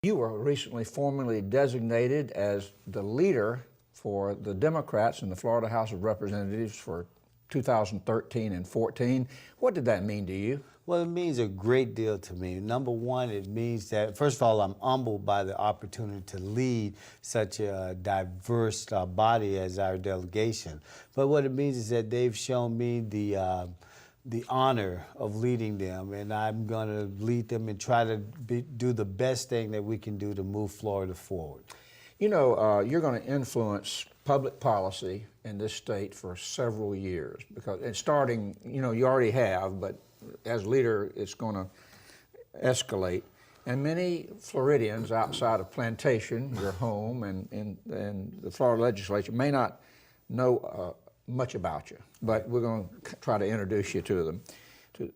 You were recently formally designated as the leader for the Democrats in the Florida House of Representatives for 2013 and 14. What did that mean to you? Well, it means a great deal to me. Number one, it means that, first of all, I'm humbled by the opportunity to lead such a diverse body as our delegation. But what it means is that they've shown me the honor of leading them, and I'm going to lead them and try to do the best thing that we can do to move Florida forward. You know, you're going to influence public policy in this state for several years, because it's starting, you know, you already have, but as leader, it's going to escalate. And many Floridians outside of Plantation, your home, and the Florida legislature may not know much about you, but we're going to try to introduce you to them,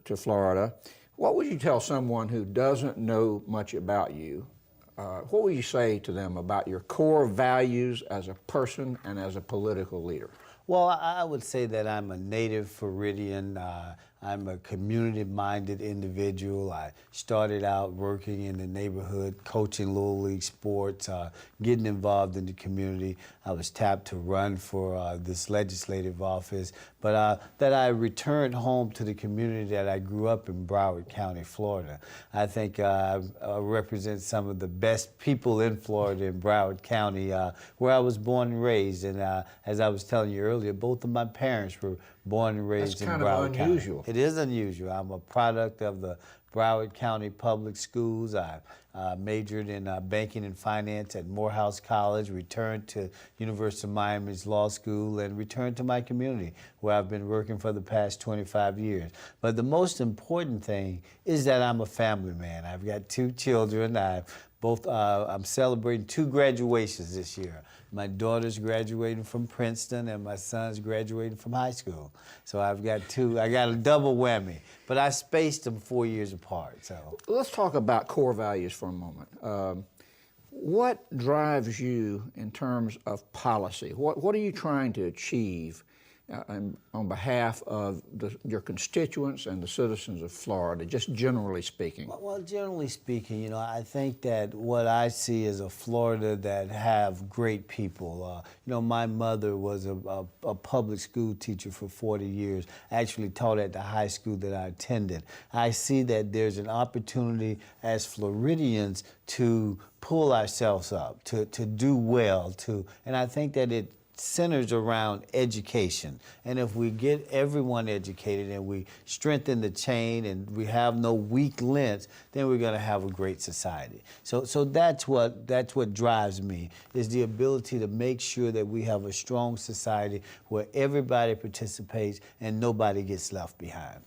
to Florida. What would you tell someone who doesn't know much about you? What would you say to them about your core values as a person and as a political leader? Well, I would say that I'm a native Floridian. I'm a community-minded individual. I started out working in the neighborhood, coaching Little League sports, getting involved in the community. I was tapped to run for this legislative office, but that I returned home to the community that I grew up in, Broward County, Florida. I think I represent some of the best people in Florida, in Broward County, where I was born and raised. And as I was telling you earlier, both of my parents were born and raised in Broward County. That's kind of unusual. It is unusual. I'm a product of the Broward County Public Schools. I majored in banking and finance at Morehouse College, returned to University of Miami's law school, and returned to my community, where I've been working for the past 25 years. But the most important thing is that I'm a family man. I've got 2 children. I'm celebrating 2 graduations this year. My daughter's graduating from Princeton, and my son's graduating from high school. So I got a double whammy. But I spaced them 4 years apart. So let's talk about core values for a moment. What drives you in terms of policy? What are you trying to achieve on behalf of your constituents and the citizens of Florida, just generally speaking? Well, generally speaking, you know, I think that what I see is a Florida that have great people. You know, my mother was a public school teacher for 40 years, actually taught at the high school that I attended. I see that there's an opportunity as Floridians to pull ourselves up, to do well, and I think that it centers around education. And if we get everyone educated and we strengthen the chain and we have no weak links, then we're going to have a great society. So that's what drives me, is the ability to make sure that we have a strong society where everybody participates and nobody gets left behind.